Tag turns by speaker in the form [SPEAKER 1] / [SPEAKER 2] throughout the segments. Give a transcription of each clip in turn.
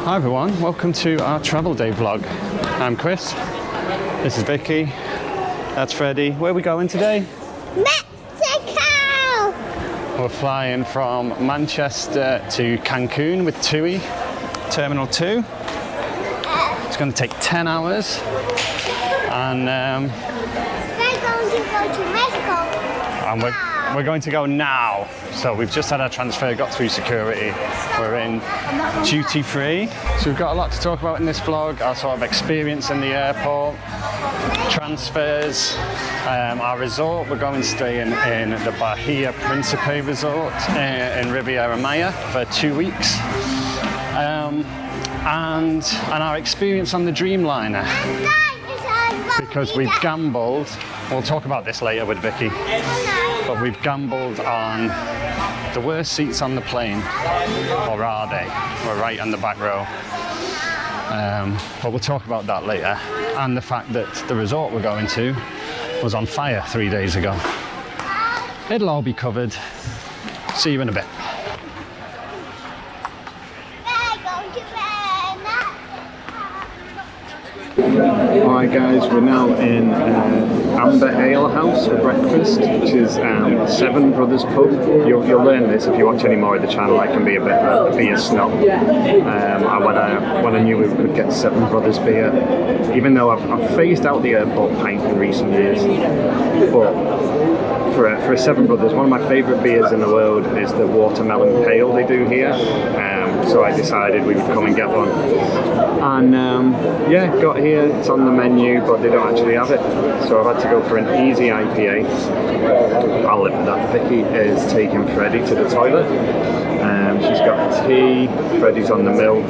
[SPEAKER 1] Hi everyone, welcome to our travel day vlog. I'm Chris, this is Vicky, that's Freddie. Where are we going today?
[SPEAKER 2] Mexico!
[SPEAKER 1] We're flying from Manchester to Cancun with TUI, Terminal 2. It's going to take 10 hours and
[SPEAKER 2] We're going to go to Mexico.
[SPEAKER 1] and we're going to go now. So we've just had our transfer, got through security. We're in duty free. So we've got a lot to talk about in this vlog. Our sort of experience in the airport, transfers, our resort. We're going to stay in the Bahia Principe resort in Riviera Maya for 2 weeks. And our experience on the Dreamliner. Because we've gambled. We'll talk about this later with Vicky. But we've gambled on the worst seats on the plane, or are they? We're right on the back row. But we'll talk about that later. And the fact that the resort we're going to was on fire 3 days ago. It'll all be covered. See you in a bit. Alright guys, we're now in Amber Ale House for breakfast, which is Seven Brothers pub. You'll learn this if you watch any more of the channel. I can be a bit of a beer snob. When I knew we could get Seven Brothers beer, even though I've phased out the airport pint in recent years, but for a Seven Brothers, one of my favourite beers in the world is the watermelon pale they do here. So I decided we would come and get one. And yeah, got here, it's on the menu, but they don't actually have it. So I've had to go for an easy IPA. I'll live with that. Vicky is taking Freddie to the toilet. She's got tea, Freddie's on the milk.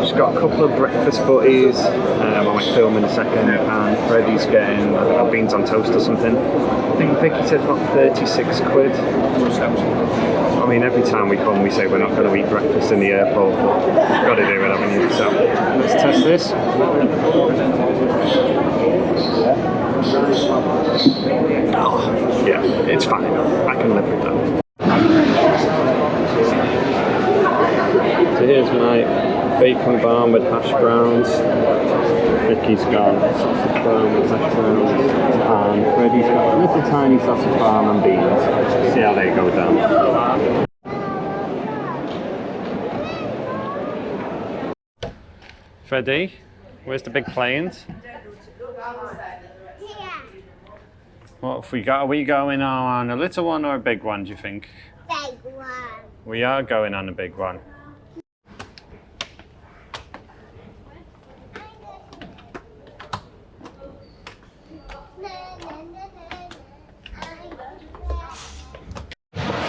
[SPEAKER 1] She's got a couple of breakfast buddies. I might film in a second. And Freddie's getting, I don't know, beans on toast or something. I think Vicky said about 36 quid. I mean, every time we come, we say we're not going to eat breakfast in the airport, but we've got to do it, haven't you? So let's test this. Oh, yeah, it's fine. I can live with that. So here's my bacon bun with hash browns. Vicky's got sausage bun with hash browns, and Freddie's got a little tiny sausage bun and beans. See how they go down. Freddie, where's the big planes?
[SPEAKER 2] Yeah.
[SPEAKER 1] What have we got? Are we going on a little one or a big one, do you think?
[SPEAKER 2] Big one.
[SPEAKER 1] We are going on a big one.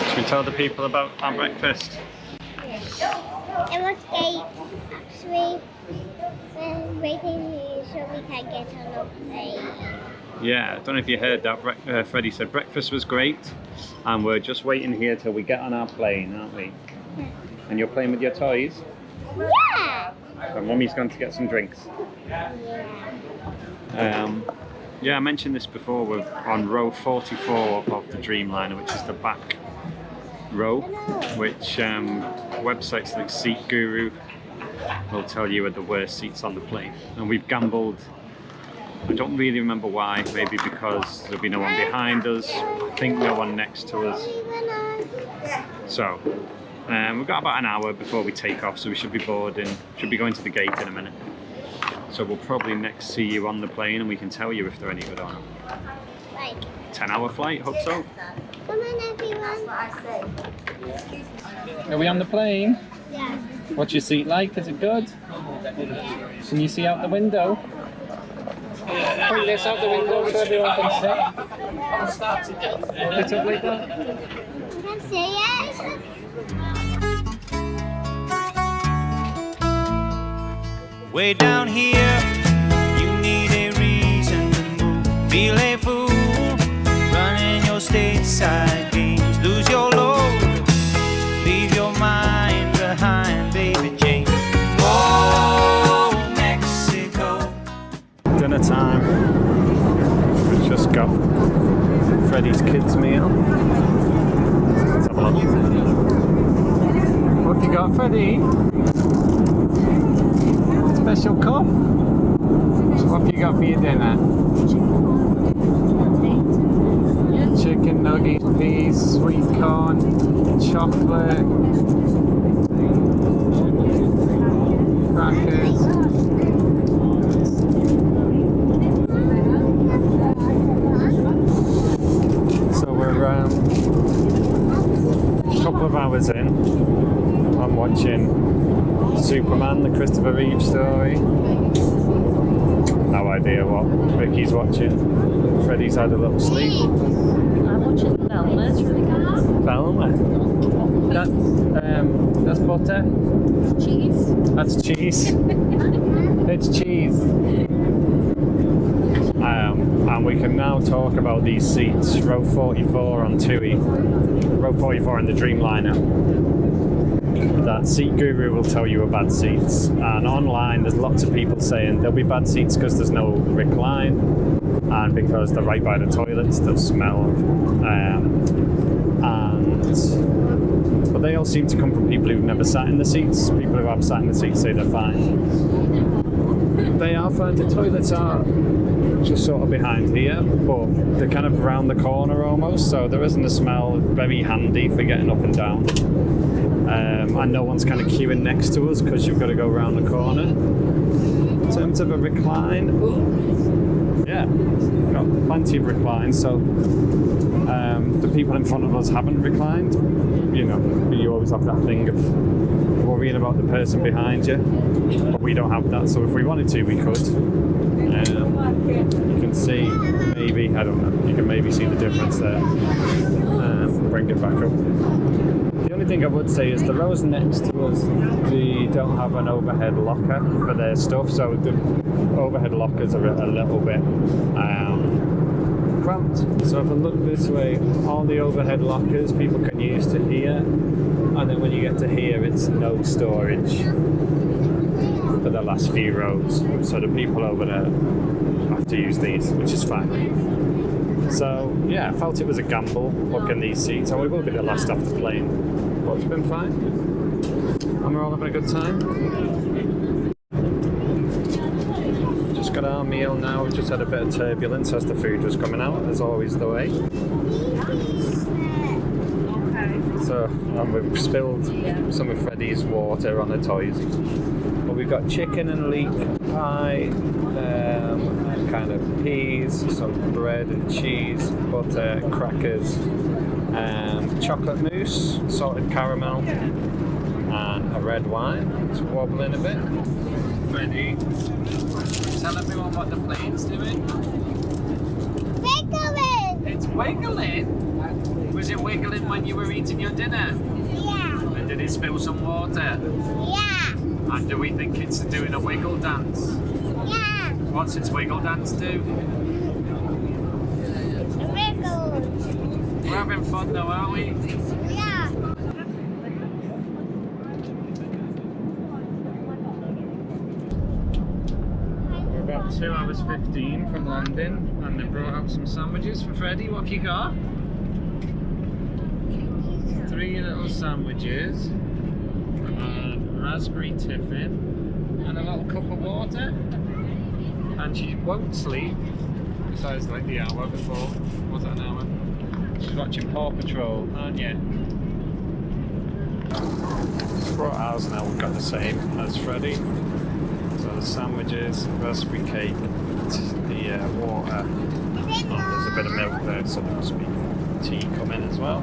[SPEAKER 1] Should we tell the people about our breakfast?
[SPEAKER 2] It was great. Actually, we're waiting here so we can get on the plane.
[SPEAKER 1] Yeah, I don't know if you heard that. Freddie said breakfast was great, and we're just waiting here till we get on our plane, aren't we?
[SPEAKER 2] Yeah.
[SPEAKER 1] And you're playing with your toys?
[SPEAKER 2] Yeah.
[SPEAKER 1] And Mummy's going to get some drinks. Yeah, I mentioned this before. We're on row 44 of the Dreamliner, which is the back row, which websites like SeatGuru will tell you are the worst seats on the plane. And we've gambled. I don't really remember why. Maybe because there'll be no one behind us. I think no one next to us. So we've got about an hour before we take off, so we should be boarding. Should be going to the gate in a minute. So we'll probably next see you on the plane, and we can tell you if they're any good or not.
[SPEAKER 2] Right.
[SPEAKER 1] 10-hour flight, hope so.
[SPEAKER 2] Come on, everyone.
[SPEAKER 1] Are we on the plane?
[SPEAKER 2] Yeah.
[SPEAKER 1] What's your seat like? Is it good? Can you see out the window? Point this out the window so everyone can see. Hold it up like that.
[SPEAKER 2] You can see it.
[SPEAKER 3] Way down here, you need a reason to move. Feel a fool, running your stateside games. Lose your load, leave your mind behind, baby Jane. Oh, Mexico.
[SPEAKER 1] Dinner time. We've just got Freddie's kids' meal. Let's have a look. What have you got, Freddie? special cup. So what have you got for your dinner? Chicken nuggets, peas, sweet corn, chocolate, crackers. So we're a couple of hours in. I'm watching Superman, the Christopher Reeve story. No idea what Vicky's watching. Freddie's had a little sleep.
[SPEAKER 4] I'm watching Velma, it's really good.
[SPEAKER 1] Velma? That's butter?
[SPEAKER 4] Cheese.
[SPEAKER 1] That's cheese. It's cheese. And we can now talk about these seats. Row 44 on TUI. Row 44 in the Dreamliner. That seat guru will tell you are bad seats. And online there's lots of people saying there'll be bad seats because there's no recline and because they're right by the toilets, they'll smell. But they all seem to come from people who've never sat in the seats. People who have sat in the seats say they're fine. They are fine. The toilets are just sort of behind here, but they're kind of around the corner almost, so there isn't a smell. Very handy for getting up and down. And no one's kind of queuing next to us because you've got to go around the corner. In terms of a recline, yeah, we've got plenty of reclines, so the people in front of us haven't reclined. You know, you always have that thing of worrying about the person behind you, but we don't have that, so if we wanted to, we could. You can see, maybe, I don't know, you can maybe see the difference there. Bring it back up. The only thing I would say is the rows next to us, they don't have an overhead locker for their stuff, so the overhead lockers are a little bit cramped. So if I look this way, all the overhead lockers people can use to here, and then when you get to here, it's no storage for the last few rows. So the people over there have to use these, which is fine. So yeah, I felt it was a gamble booking these seats, and we will be the last off the plane, but it's been fine, and we're all having a good time. Just got our meal now. We've just had a bit of turbulence as the food was coming out, as always the way. So, and we've spilled some of Freddie's water on the toys. But we've got chicken and leek pie, and kind of peas, some bread and cheese, butter, crackers, chocolate mousse, salted caramel, and a red wine. It's wobbling a bit. Freddie, tell everyone what the plane's doing.
[SPEAKER 2] Wiggling!
[SPEAKER 1] It's wiggling? Was it wiggling when you were eating your dinner?
[SPEAKER 2] Yeah.
[SPEAKER 1] And did it spill some water?
[SPEAKER 2] Yeah.
[SPEAKER 1] And do we think it's doing a wiggle dance?
[SPEAKER 2] Yeah.
[SPEAKER 1] What's its wiggle dance do?
[SPEAKER 2] Wiggles.
[SPEAKER 1] We're having fun though, are we?
[SPEAKER 2] Yeah.
[SPEAKER 1] We're about 2 hours 15 from landing, and they brought out some sandwiches for Freddie. What have you got? 3 little sandwiches, raspberry tiffin, and a little cup of water. And she won't sleep, besides like the hour before. Was that an hour? She's watching Paw Patrol, aren't you? Brought ours now, we've got the same as Freddie. So the sandwiches, raspberry cake, the water. Oh, there's a bit of milk there, so there must be tea coming as well.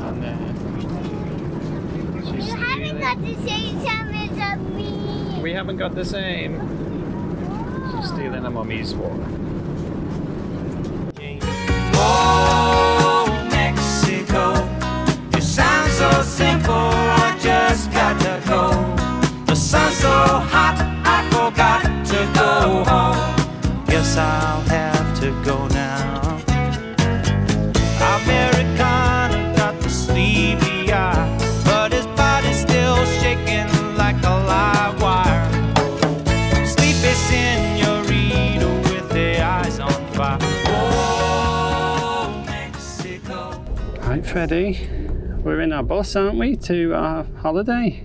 [SPEAKER 1] And she's
[SPEAKER 2] You haven't got the same sandwich as me.
[SPEAKER 1] We haven't got the same. She's stealing her mummy's water.
[SPEAKER 3] Oh, Mexico, you sound so simple, I just got to go. The sun's so hot, I forgot to go home. Guess I'll have to go now. Americana got the sleepy eye, but his body's still shaking like a live wire. Sleepy senorita with the eyes on fire. Oh, Mexico.
[SPEAKER 1] Right, Freddie, we're in our bus, aren't we, to our holiday?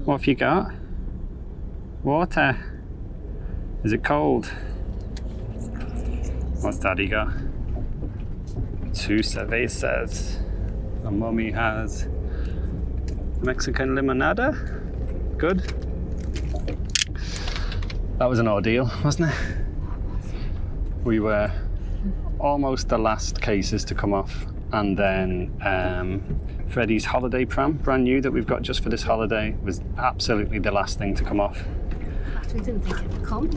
[SPEAKER 1] What have you got? Water. Is it cold? What's Daddy got? 2 cervezas. And Mummy has Mexican limonada. Good. That was an ordeal, wasn't it? We were almost the last cases to come off, and then Freddie's holiday pram, brand new that we've got just for this holiday, was absolutely the last thing to come off.
[SPEAKER 4] We didn't think it would come.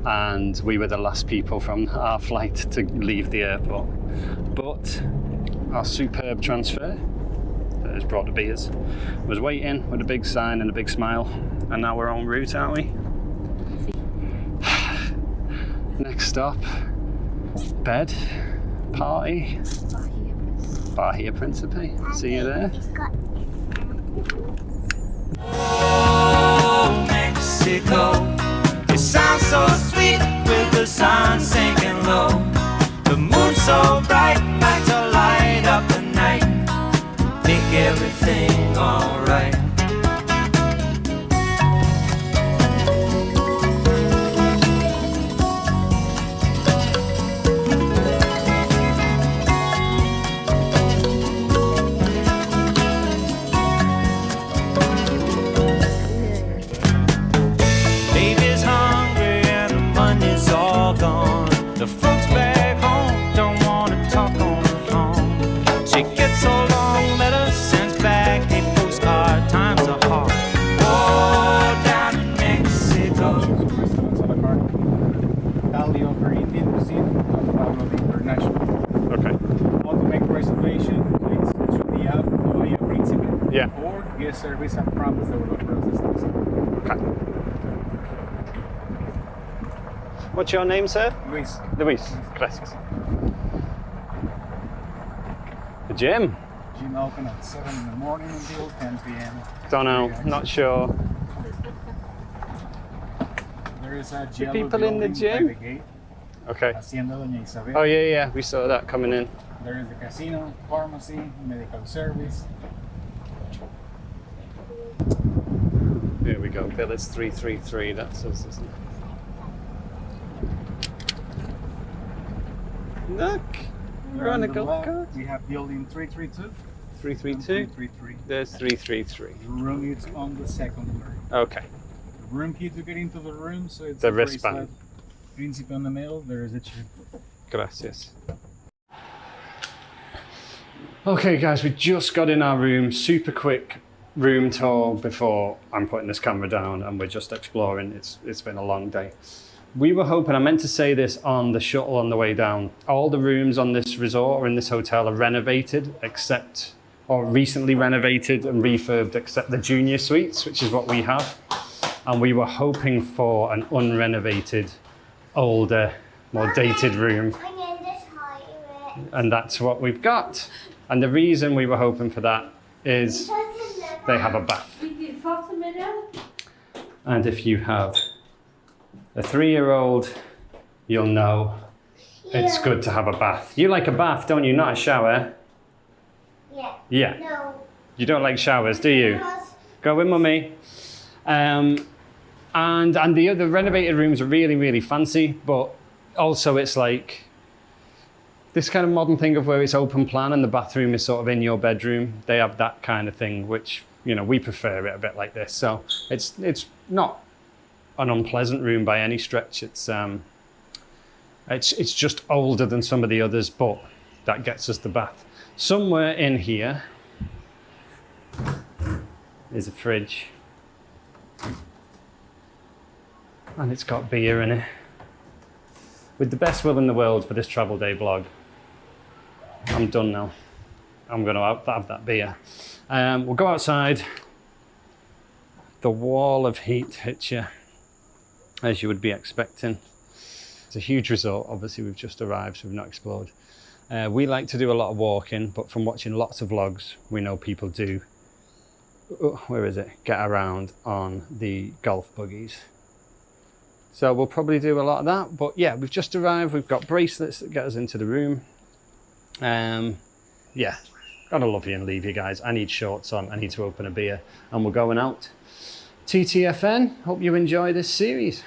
[SPEAKER 1] And we were the last people from our flight to leave the airport. But our superb transfer that has brought the beers was waiting with a big sign and a big smile, and now we're en route, aren't we? Next stop, bed, party, Bahia Principe. See you there.
[SPEAKER 3] Oh, Mexico, it sounds so sweet with the sun sinking low. The moon so bright, like to light up the night, make everything alright. Baby's hungry and the money's all gone. The folks back home don't want to talk on the phone. She gets so long letters, sends back a postcard. Times are hard. Oh, down in Mexico.
[SPEAKER 5] Restaurants a la carte. Thali over Indian cuisine, Pablo International.
[SPEAKER 1] Okay.
[SPEAKER 5] How to make reservation, please through the app Bahia Principe.
[SPEAKER 1] Yeah.
[SPEAKER 5] Or guest service up front as they will offer us this.
[SPEAKER 1] Okay. What's your name, sir?
[SPEAKER 5] Luis.
[SPEAKER 1] Luis. Gracias. The gym?
[SPEAKER 5] Gym open at 7 in the morning until 10 p.m.
[SPEAKER 1] Don't know. Not sure.
[SPEAKER 5] There is a
[SPEAKER 1] The
[SPEAKER 5] yellow
[SPEAKER 1] people in the
[SPEAKER 5] building
[SPEAKER 1] gym?
[SPEAKER 5] by the gate,
[SPEAKER 1] Okay.
[SPEAKER 5] Hacienda Doña Isabel.
[SPEAKER 1] Oh yeah. We saw that coming in.
[SPEAKER 5] There is the casino, pharmacy, medical service.
[SPEAKER 1] Here we go. Bill is 333. That's us, isn't it? Look, we're on a golf
[SPEAKER 5] left,
[SPEAKER 1] cart.
[SPEAKER 5] we have building 332.
[SPEAKER 1] 332.
[SPEAKER 5] 333.
[SPEAKER 1] There's 333.
[SPEAKER 5] The room is on the second floor.
[SPEAKER 1] Okay.
[SPEAKER 5] The room key to get into the room, so it's
[SPEAKER 1] The
[SPEAKER 5] a
[SPEAKER 1] wristband.
[SPEAKER 5] bracelet. Principe on the middle, there is a chair.
[SPEAKER 1] Gracias. Okay, guys, we just got in our room. Super quick room tour before I'm putting this camera down, and we're just exploring. It's been a long day. We were hoping, I meant to say this on the shuttle on the way down, all the rooms on this resort or in this hotel are renovated except, or recently renovated and refurbed except the junior suites, which is what we have. And we were hoping for an unrenovated, older, more dated room. And that's what we've got. And the reason we were hoping for that is they have a bath. And if you have a 3-year-old, you'll know it's good to have a bath. You like a bath, don't you? Not a shower.
[SPEAKER 2] Yeah.
[SPEAKER 1] Yeah.
[SPEAKER 2] No.
[SPEAKER 1] You don't like showers, do you? Go with mummy. And the renovated rooms are really, really fancy, but also it's like this kind of modern thing of where it's open plan and the bathroom is sort of in your bedroom. They have that kind of thing, which, you know, we prefer it a bit like this. So it's not an unpleasant room by any stretch. It's just older than some of the others, but that gets us the bath. Somewhere in here is a fridge, and it's got beer in it. With the best will in the world for this travel day vlog, I'm done now. I'm going to have that beer. We'll go outside. The wall of heat hits you, as you would be expecting. It's a huge resort. Obviously, we've just arrived, so we've not explored. We like to do a lot of walking, but from watching lots of vlogs, we know people do, get around on the golf buggies. So we'll probably do a lot of that, but yeah, we've just arrived. We've got bracelets that get us into the room. Yeah, gotta love you and leave you guys. I need shorts on, I need to open a beer, and we're going out. TTFN, hope you enjoy this series.